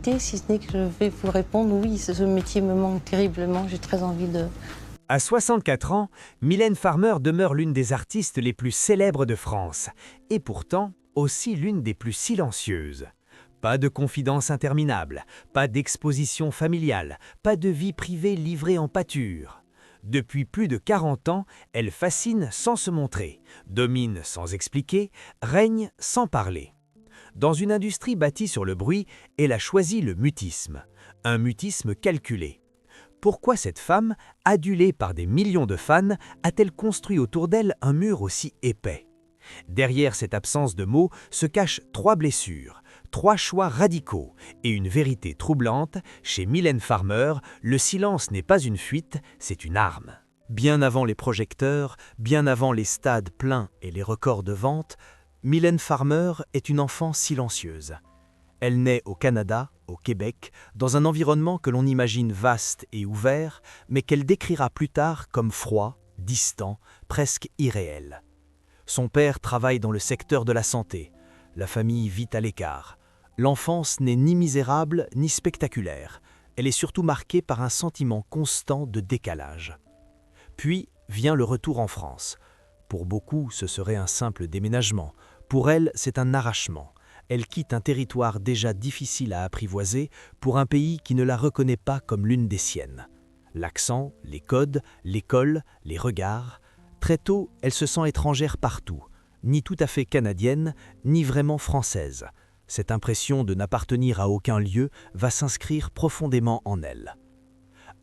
qualité, si ce n'est que je vais vous répondre, oui, ce métier me manque terriblement, j'ai très envie de... À 64 ans, Mylène Farmer demeure l'une des artistes les plus célèbres de France, et pourtant aussi l'une des plus silencieuses. Pas de confidences interminables, pas d'exposition familiale, pas de vie privée livrée en pâture. Depuis plus de 40 ans, elle fascine sans se montrer, domine sans expliquer, règne sans parler. Dans une industrie bâtie sur le bruit, elle a choisi le mutisme, un mutisme calculé. Pourquoi cette femme, adulée par des millions de fans, a-t-elle construit autour d'elle un mur aussi épais? Derrière cette absence de mots se cachent 3 blessures, 3 choix radicaux et une vérité troublante. Chez Mylène Farmer, le silence n'est pas une fuite, c'est une arme. Bien avant les projecteurs, bien avant les stades pleins et les records de vente, Mylène Farmer est une enfant silencieuse. Elle naît au Canada, au Québec, dans un environnement que l'on imagine vaste et ouvert, mais qu'elle décrira plus tard comme froid, distant, presque irréel. Son père travaille dans le secteur de la santé. La famille vit à l'écart. L'enfance n'est ni misérable ni spectaculaire. Elle est surtout marquée par un sentiment constant de décalage. Puis vient le retour en France. Pour beaucoup, ce serait un simple déménagement. Pour elle, c'est un arrachement. Elle quitte un territoire déjà difficile à apprivoiser pour un pays qui ne la reconnaît pas comme l'une des siennes. L'accent, les codes, l'école, les regards. Très tôt, elle se sent étrangère partout, ni tout à fait canadienne, ni vraiment française. Cette impression de n'appartenir à aucun lieu va s'inscrire profondément en elle.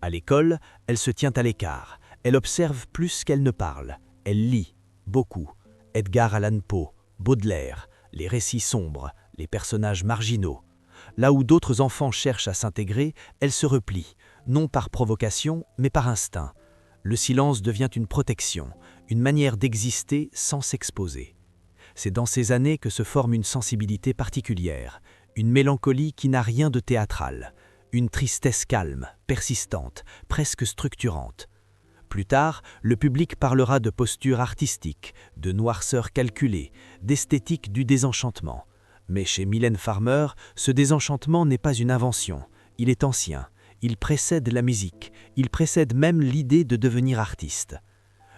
À l'école, elle se tient à l'écart. Elle observe plus qu'elle ne parle. Elle lit, beaucoup. Edgar Allan Poe, Baudelaire, les récits sombres, les personnages marginaux. Là où d'autres enfants cherchent à s'intégrer, elle se replie, non par provocation, mais par instinct. Le silence devient une protection, une manière d'exister sans s'exposer. C'est dans ces années que se forme une sensibilité particulière, une mélancolie qui n'a rien de théâtral, une tristesse calme, persistante, presque structurante. Plus tard, le public parlera de posture artistique, de noirceur calculée, d'esthétique du désenchantement. Mais chez Mylène Farmer, ce désenchantement n'est pas une invention, il est ancien. Il précède la musique, il précède même l'idée de devenir artiste.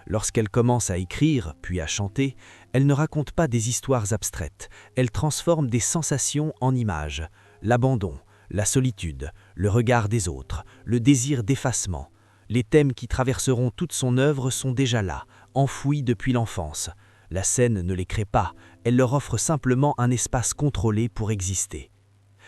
Lorsqu'elle commence à écrire, puis à chanter, elle ne raconte pas des histoires abstraites, elle transforme des sensations en images. L'abandon, la solitude, le regard des autres, le désir d'effacement. Les thèmes qui traverseront toute son œuvre sont déjà là, enfouis depuis l'enfance. La scène ne les crée pas, elle leur offre simplement un espace contrôlé pour exister.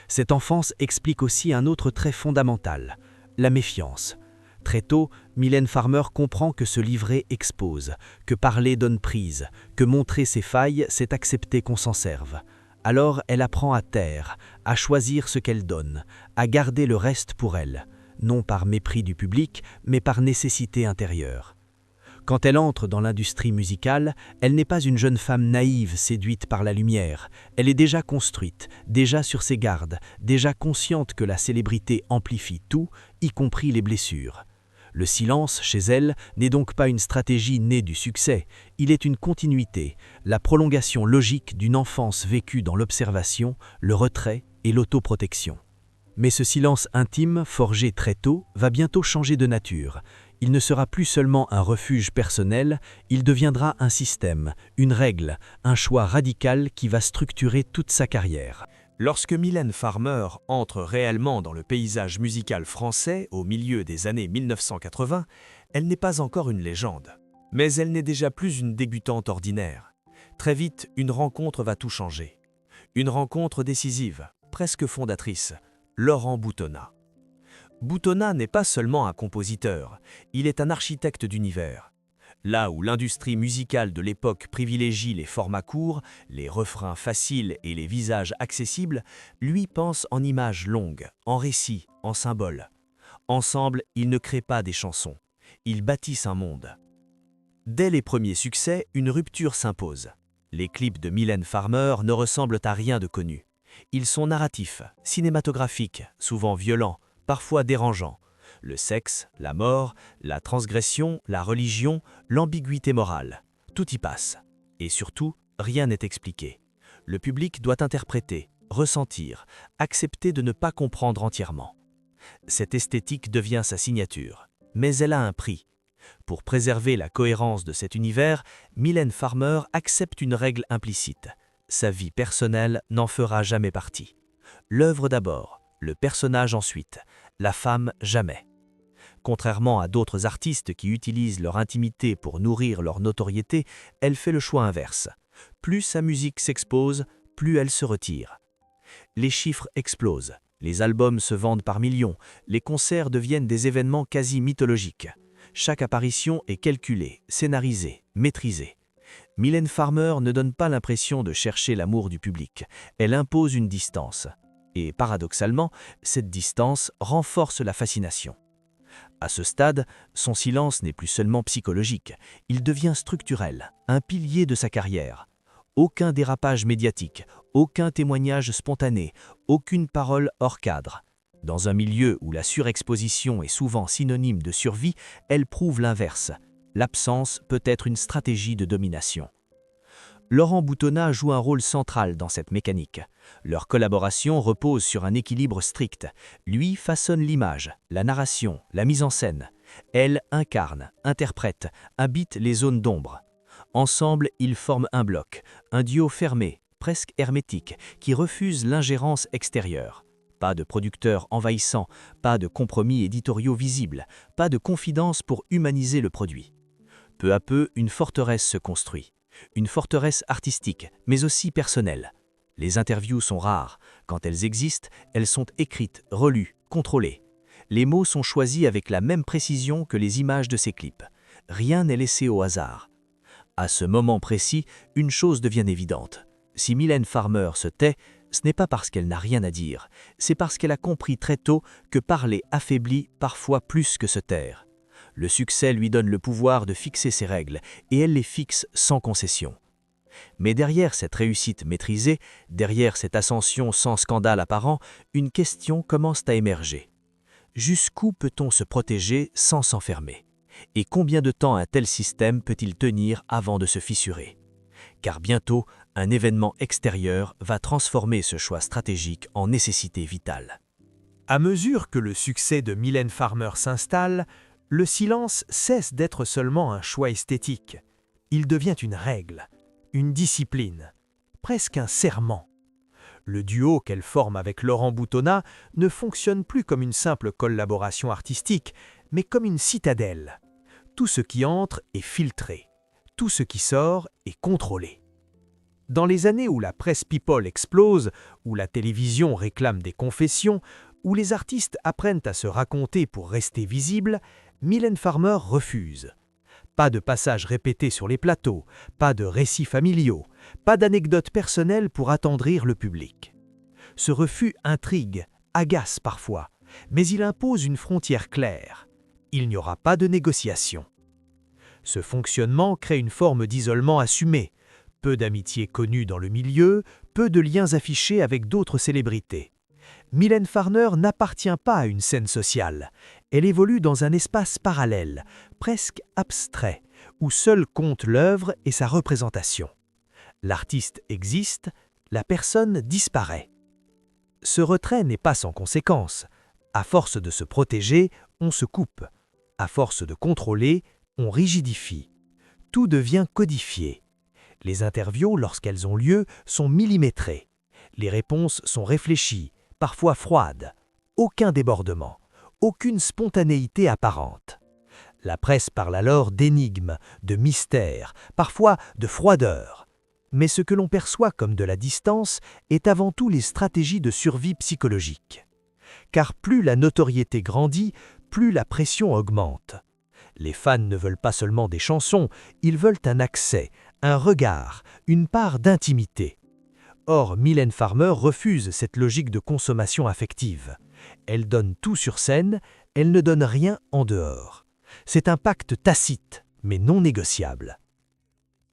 Cette enfance explique aussi un autre trait fondamental, la méfiance. Très tôt, Mylène Farmer comprend que se livrer expose, que parler donne prise, que montrer ses failles, c'est accepter qu'on s'en serve. Alors elle apprend à taire, à choisir ce qu'elle donne, à garder le reste pour elle, non par mépris du public, mais par nécessité intérieure. Quand elle entre dans l'industrie musicale, elle n'est pas une jeune femme naïve séduite par la lumière. Elle est déjà construite, déjà sur ses gardes, déjà consciente que la célébrité amplifie tout, y compris les blessures. Le silence, chez elle, n'est donc pas une stratégie née du succès, il est une continuité, la prolongation logique d'une enfance vécue dans l'observation, le retrait et l'autoprotection. Mais ce silence intime, forgé très tôt, va bientôt changer de nature. Il ne sera plus seulement un refuge personnel, il deviendra un système, une règle, un choix radical qui va structurer toute sa carrière. Lorsque Mylène Farmer entre réellement dans le paysage musical français au milieu des années 1980, elle n'est pas encore une légende. Mais elle n'est déjà plus une débutante ordinaire. Très vite, une rencontre va tout changer. Une rencontre décisive, presque fondatrice, Laurent Boutonnat. Boutonnat n'est pas seulement un compositeur, il est un architecte d'univers. Là où l'industrie musicale de l'époque privilégie les formats courts, les refrains faciles et les visages accessibles, lui pense en images longues, en récits, en symboles. Ensemble, ils ne créent pas des chansons, ils bâtissent un monde. Dès les premiers succès, une rupture s'impose. Les clips de Mylène Farmer ne ressemblent à rien de connu. Ils sont narratifs, cinématographiques, souvent violents, parfois dérangeants. Le sexe, la mort, la transgression, la religion, l'ambiguïté morale. Tout y passe. Et surtout, rien n'est expliqué. Le public doit interpréter, ressentir, accepter de ne pas comprendre entièrement. Cette esthétique devient sa signature, mais elle a un prix. Pour préserver la cohérence de cet univers, Mylène Farmer accepte une règle implicite. Sa vie personnelle n'en fera jamais partie. L'œuvre d'abord, le personnage ensuite, la femme jamais. Contrairement à d'autres artistes qui utilisent leur intimité pour nourrir leur notoriété, elle fait le choix inverse. Plus sa musique s'expose, plus elle se retire. Les chiffres explosent, les albums se vendent par millions, les concerts deviennent des événements quasi mythologiques. Chaque apparition est calculée, scénarisée, maîtrisée. Mylène Farmer ne donne pas l'impression de chercher l'amour du public, elle impose une distance. Et paradoxalement, cette distance renforce la fascination. À ce stade, son silence n'est plus seulement psychologique, il devient structurel, un pilier de sa carrière. Aucun dérapage médiatique, aucun témoignage spontané, aucune parole hors cadre. Dans un milieu où la surexposition est souvent synonyme de survie, elle prouve l'inverse. L'absence peut être une stratégie de domination. Laurent Boutonnat joue un rôle central dans cette mécanique. Leur collaboration repose sur un équilibre strict. Lui façonne l'image, la narration, la mise en scène. Elle incarne, interprète, habite les zones d'ombre. Ensemble, ils forment un bloc, un duo fermé, presque hermétique, qui refuse l'ingérence extérieure. Pas de producteurs envahissants, pas de compromis éditoriaux visibles, pas de confidence pour humaniser le produit. Peu à peu, une forteresse se construit. Une forteresse artistique, mais aussi personnelle. Les interviews sont rares. Quand elles existent, elles sont écrites, relues, contrôlées. Les mots sont choisis avec la même précision que les images de ses clips. Rien n'est laissé au hasard. À ce moment précis, une chose devient évidente. Si Mylène Farmer se tait, ce n'est pas parce qu'elle n'a rien à dire, c'est parce qu'elle a compris très tôt que parler affaiblit parfois plus que se taire. Le succès lui donne le pouvoir de fixer ses règles, et elle les fixe sans concession. Mais derrière cette réussite maîtrisée, derrière cette ascension sans scandale apparent, une question commence à émerger. Jusqu'où peut-on se protéger sans s'enfermer? Et combien de temps un tel système peut-il tenir avant de se fissurer? Car bientôt, un événement extérieur va transformer ce choix stratégique en nécessité vitale. À mesure que le succès de Mylène Farmer s'installe, le silence cesse d'être seulement un choix esthétique. Il devient une règle, une discipline, presque un serment. Le duo qu'elle forme avec Laurent Boutonnat ne fonctionne plus comme une simple collaboration artistique, mais comme une citadelle. Tout ce qui entre est filtré, tout ce qui sort est contrôlé. Dans les années où la presse people explose, où la télévision réclame des confessions, où les artistes apprennent à se raconter pour rester visibles, Mylène Farmer refuse. Pas de passages répétés sur les plateaux, pas de récits familiaux, pas d'anecdotes personnelles pour attendrir le public. Ce refus intrigue, agace parfois, mais il impose une frontière claire. Il n'y aura pas de négociation. Ce fonctionnement crée une forme d'isolement assumé, peu d'amitiés connues dans le milieu, peu de liens affichés avec d'autres célébrités. Mylène Farmer n'appartient pas à une scène sociale. Elle évolue dans un espace parallèle, presque abstrait, où seul compte l'œuvre et sa représentation. L'artiste existe, la personne disparaît. Ce retrait n'est pas sans conséquence. À force de se protéger, on se coupe. À force de contrôler, on rigidifie. Tout devient codifié. Les interviews, lorsqu'elles ont lieu, sont millimétrées. Les réponses sont réfléchies, parfois froides. Aucun débordement, aucune spontanéité apparente. La presse parle alors d'énigmes, de mystères, parfois de froideur. Mais ce que l'on perçoit comme de la distance est avant tout les stratégies de survie psychologique. Car plus la notoriété grandit, plus la pression augmente. Les fans ne veulent pas seulement des chansons, ils veulent un accès, un regard, une part d'intimité. Or, Mylène Farmer refuse cette logique de consommation affective. Elle donne tout sur scène, elle ne donne rien en dehors. C'est un pacte tacite, mais non négociable.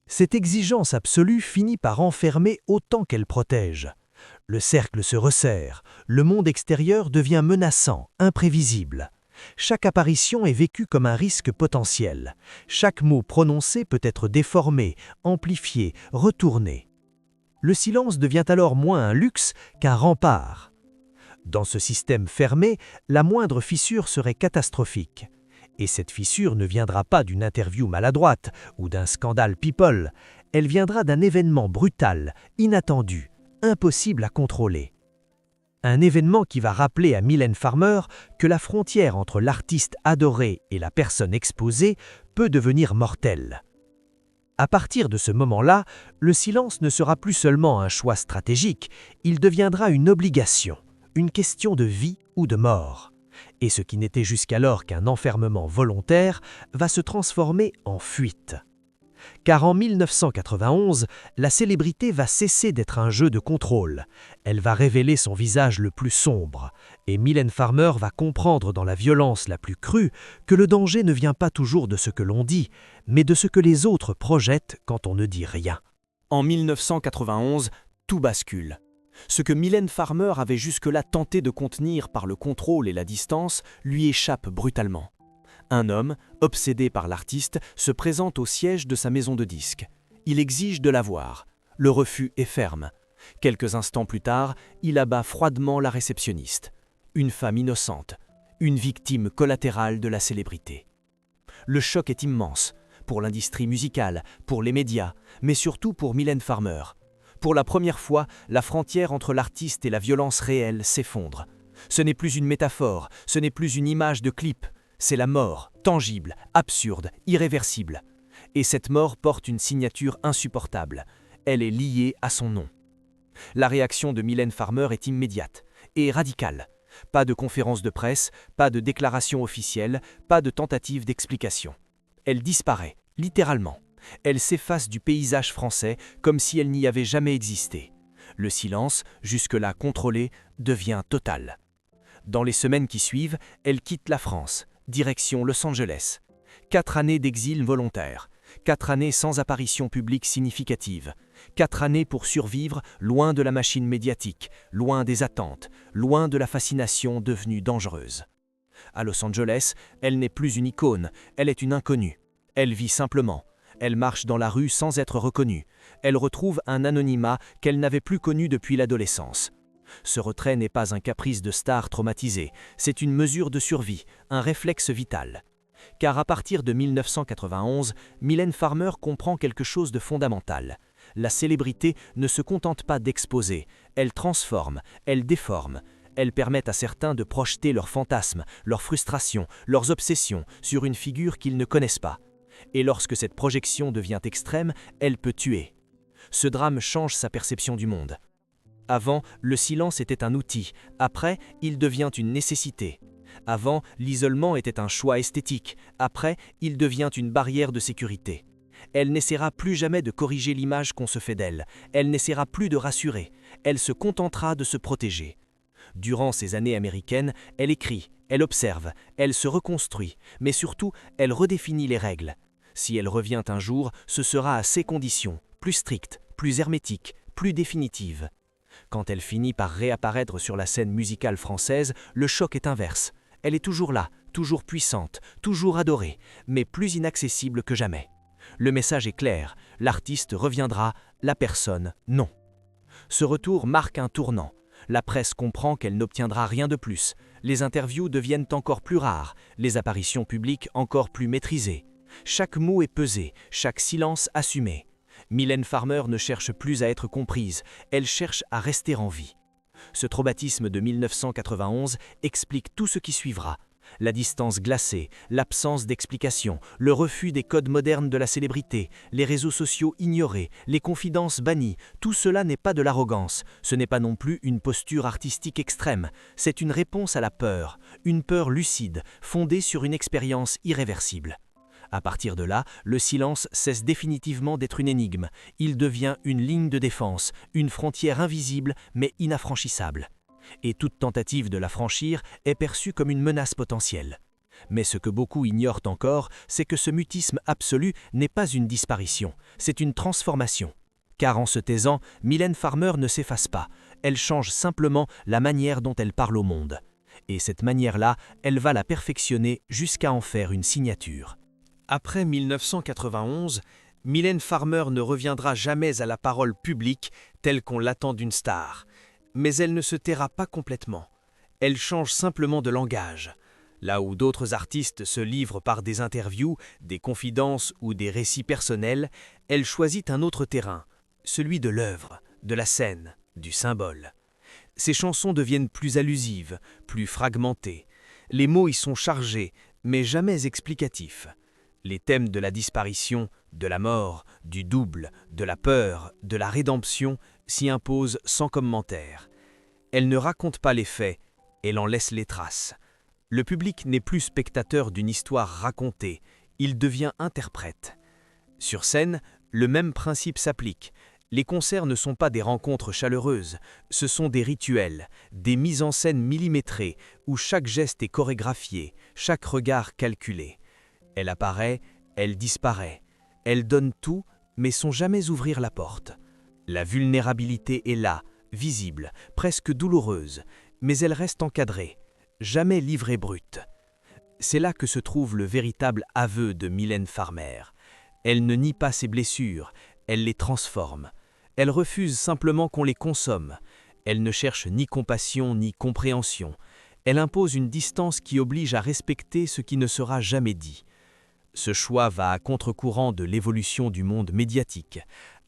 Cette exigence absolue finit par enfermer autant qu'elle protège. Le cercle se resserre, le monde extérieur devient menaçant, imprévisible. Chaque apparition est vécue comme un risque potentiel. Chaque mot prononcé peut être déformé, amplifié, retourné. Le silence devient alors moins un luxe qu'un rempart. Dans ce système fermé, la moindre fissure serait catastrophique. Et cette fissure ne viendra pas d'une interview maladroite ou d'un scandale people, elle viendra d'un événement brutal, inattendu, impossible à contrôler. Un événement qui va rappeler à Mylène Farmer que la frontière entre l'artiste adoré et la personne exposée peut devenir mortelle. À partir de ce moment-là, le silence ne sera plus seulement un choix stratégique, il deviendra une obligation, une question de vie ou de mort. Et ce qui n'était jusqu'alors qu'un enfermement volontaire va se transformer en fuite. Car en 1991, la célébrité va cesser d'être un jeu de contrôle. Elle va révéler son visage le plus sombre. Et Mylène Farmer va comprendre dans la violence la plus crue que le danger ne vient pas toujours de ce que l'on dit, mais de ce que les autres projettent quand on ne dit rien. En 1991, tout bascule. Ce que Mylène Farmer avait jusque-là tenté de contenir par le contrôle et la distance lui échappe brutalement. Un homme, obsédé par l'artiste, se présente au siège de sa maison de disques. Il exige de la voir. Le refus est ferme. Quelques instants plus tard, il abat froidement la réceptionniste. Une femme innocente, une victime collatérale de la célébrité. Le choc est immense, pour l'industrie musicale, pour les médias, mais surtout pour Mylène Farmer. Pour la première fois, la frontière entre l'artiste et la violence réelle s'effondre. Ce n'est plus une métaphore, ce n'est plus une image de clip. C'est la mort, tangible, absurde, irréversible. Et cette mort porte une signature insupportable. Elle est liée à son nom. La réaction de Mylène Farmer est immédiate et radicale. Pas de conférence de presse, pas de déclaration officielle, pas de tentative d'explication. Elle disparaît, littéralement. Elle s'efface du paysage français comme si elle n'y avait jamais existé. Le silence, jusque-là contrôlé, devient total. Dans les semaines qui suivent, elle quitte la France. Direction Los Angeles. 4 années d'exil volontaire. 4 années sans apparition publique significative. 4 années pour survivre loin de la machine médiatique, loin des attentes, loin de la fascination devenue dangereuse. À Los Angeles, elle n'est plus une icône, elle est une inconnue. Elle vit simplement. Elle marche dans la rue sans être reconnue. Elle retrouve un anonymat qu'elle n'avait plus connu depuis l'adolescence. Ce retrait n'est pas un caprice de star traumatisée, c'est une mesure de survie, un réflexe vital. Car à partir de 1991, Mylène Farmer comprend quelque chose de fondamental. La célébrité ne se contente pas d'exposer, elle transforme, elle déforme. Elle permet à certains de projeter leurs fantasmes, leurs frustrations, leurs obsessions sur une figure qu'ils ne connaissent pas. Et lorsque cette projection devient extrême, elle peut tuer. Ce drame change sa perception du monde. Avant, le silence était un outil. Après, il devient une nécessité. Avant, l'isolement était un choix esthétique. Après, il devient une barrière de sécurité. Elle n'essaiera plus jamais de corriger l'image qu'on se fait d'elle. Elle n'essaiera plus de rassurer. Elle se contentera de se protéger. Durant ces années américaines, elle écrit, elle observe, elle se reconstruit, mais surtout, elle redéfinit les règles. Si elle revient un jour, ce sera à ses conditions, plus strictes, plus hermétiques, plus définitives. Quand elle finit par réapparaître sur la scène musicale française, le choc est inverse. Elle est toujours là, toujours puissante, toujours adorée, mais plus inaccessible que jamais. Le message est clair, l'artiste reviendra, la personne, non. Ce retour marque un tournant. La presse comprend qu'elle n'obtiendra rien de plus. Les interviews deviennent encore plus rares, les apparitions publiques encore plus maîtrisées. Chaque mot est pesé, chaque silence assumé. Mylène Farmer ne cherche plus à être comprise, elle cherche à rester en vie. Ce traumatisme de 1991 explique tout ce qui suivra. La distance glacée, l'absence d'explication, le refus des codes modernes de la célébrité, les réseaux sociaux ignorés, les confidences bannies, tout cela n'est pas de l'arrogance, ce n'est pas non plus une posture artistique extrême, c'est une réponse à la peur, une peur lucide, fondée sur une expérience irréversible. À partir de là, le silence cesse définitivement d'être une énigme. Il devient une ligne de défense, une frontière invisible mais inaffranchissable. Et toute tentative de la franchir est perçue comme une menace potentielle. Mais ce que beaucoup ignorent encore, c'est que ce mutisme absolu n'est pas une disparition, c'est une transformation. Car en se taisant, Mylène Farmer ne s'efface pas, elle change simplement la manière dont elle parle au monde. Et cette manière-là, elle va la perfectionner jusqu'à en faire une signature. Après 1991, Mylène Farmer ne reviendra jamais à la parole publique telle qu'on l'attend d'une star. Mais elle ne se taira pas complètement. Elle change simplement de langage. Là où d'autres artistes se livrent par des interviews, des confidences ou des récits personnels, elle choisit un autre terrain, celui de l'œuvre, de la scène, du symbole. Ses chansons deviennent plus allusives, plus fragmentées. Les mots y sont chargés, mais jamais explicatifs. Les thèmes de la disparition, de la mort, du double, de la peur, de la rédemption s'y imposent sans commentaire. Elle ne raconte pas les faits, elle en laisse les traces. Le public n'est plus spectateur d'une histoire racontée, il devient interprète. Sur scène, le même principe s'applique. Les concerts ne sont pas des rencontres chaleureuses, ce sont des rituels, des mises en scène millimétrées où chaque geste est chorégraphié, chaque regard calculé. Elle apparaît, elle disparaît. Elle donne tout, mais sans jamais ouvrir la porte. La vulnérabilité est là, visible, presque douloureuse, mais elle reste encadrée, jamais livrée brute. C'est là que se trouve le véritable aveu de Mylène Farmer. Elle ne nie pas ses blessures, elle les transforme. Elle refuse simplement qu'on les consomme. Elle ne cherche ni compassion ni compréhension. Elle impose une distance qui oblige à respecter ce qui ne sera jamais dit. Ce choix va à contre-courant de l'évolution du monde médiatique.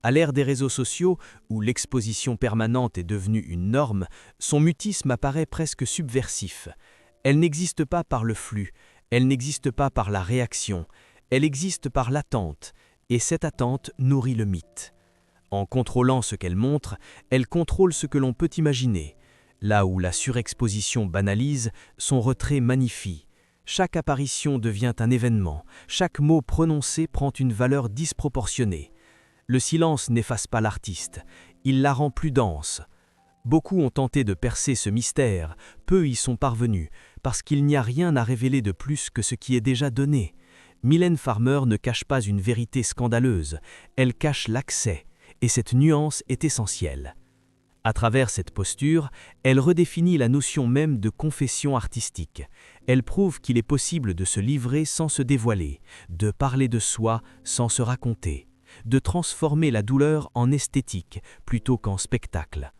À l'ère des réseaux sociaux, où l'exposition permanente est devenue une norme, son mutisme apparaît presque subversif. Elle n'existe pas par le flux, elle n'existe pas par la réaction, elle existe par l'attente, et cette attente nourrit le mythe. En contrôlant ce qu'elle montre, elle contrôle ce que l'on peut imaginer. Là où la surexposition banalise, son retrait magnifie. Chaque apparition devient un événement, chaque mot prononcé prend une valeur disproportionnée. Le silence n'efface pas l'artiste, il la rend plus dense. Beaucoup ont tenté de percer ce mystère, peu y sont parvenus, parce qu'il n'y a rien à révéler de plus que ce qui est déjà donné. Mylène Farmer ne cache pas une vérité scandaleuse, elle cache l'accès, et cette nuance est essentielle. À travers cette posture, elle redéfinit la notion même de confession artistique. Elle prouve qu'il est possible de se livrer sans se dévoiler, de parler de soi sans se raconter, de transformer la douleur en esthétique plutôt qu'en spectacle.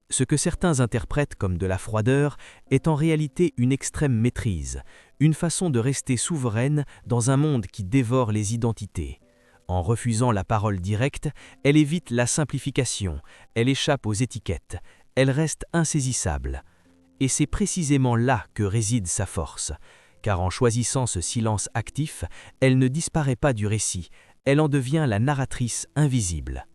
Ce que certains interprètent comme de la froideur est en réalité une extrême maîtrise, une façon de rester souveraine dans un monde qui dévore les identités. En refusant la parole directe, elle évite la simplification, elle échappe aux étiquettes, elle reste insaisissable. Et c'est précisément là que réside sa force, car en choisissant ce silence actif, elle ne disparaît pas du récit, elle en devient la narratrice invisible.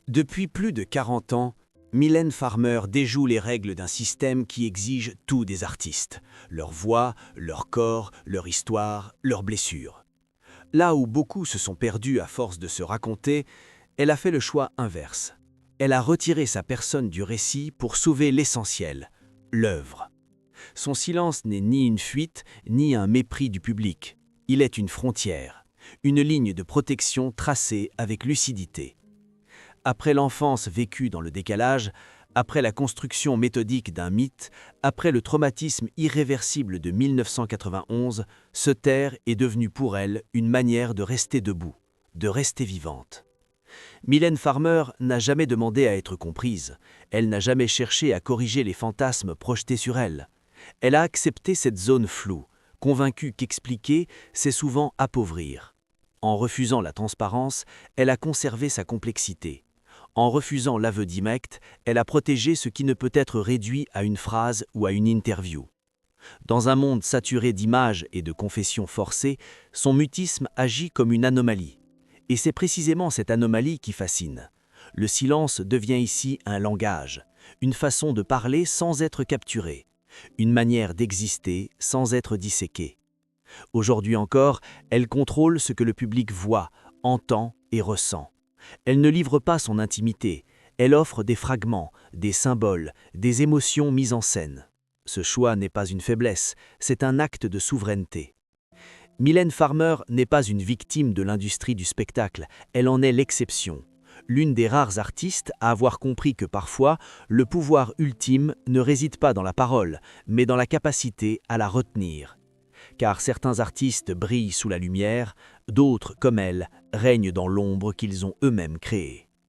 Depuis plus de 40 ans, Mylène Farmer déjoue les règles d'un système qui exige tout des artistes, leur voix, leur corps, leur histoire, leurs blessures. Là où beaucoup se sont perdus à force de se raconter, elle a fait le choix inverse. Elle a retiré sa personne du récit pour sauver l'essentiel, l'œuvre. Son silence n'est ni une fuite, ni un mépris du public. Il est une frontière, une ligne de protection tracée avec lucidité. Après l'enfance vécue dans le décalage, après la construction méthodique d'un mythe, après le traumatisme irréversible de 1991, se taire est devenu pour elle une manière de rester debout, de rester vivante. Mylène Farmer n'a jamais demandé à être comprise, elle n'a jamais cherché à corriger les fantasmes projetés sur elle. Elle a accepté cette zone floue, convaincue qu'expliquer, c'est souvent appauvrir. En refusant la transparence, elle a conservé sa complexité. En refusant l'aveu direct, elle a protégé ce qui ne peut être réduit à une phrase ou à une interview. Dans un monde saturé d'images et de confessions forcées, son mutisme agit comme une anomalie. Et c'est précisément cette anomalie qui fascine. Le silence devient ici un langage, une façon de parler sans être capturé, une manière d'exister sans être disséqué. Aujourd'hui encore, elle contrôle ce que le public voit, entend et ressent. Elle ne livre pas son intimité, elle offre des fragments, des symboles, des émotions mises en scène. Ce choix n'est pas une faiblesse, c'est un acte de souveraineté. Mylène Farmer n'est pas une victime de l'industrie du spectacle, elle en est l'exception. L'une des rares artistes à avoir compris que parfois, le pouvoir ultime ne réside pas dans la parole, mais dans la capacité à la retenir. car certains artistes brillent sous la lumière, d'autres, comme elle, règnent dans l'ombre qu'ils ont eux-mêmes créée.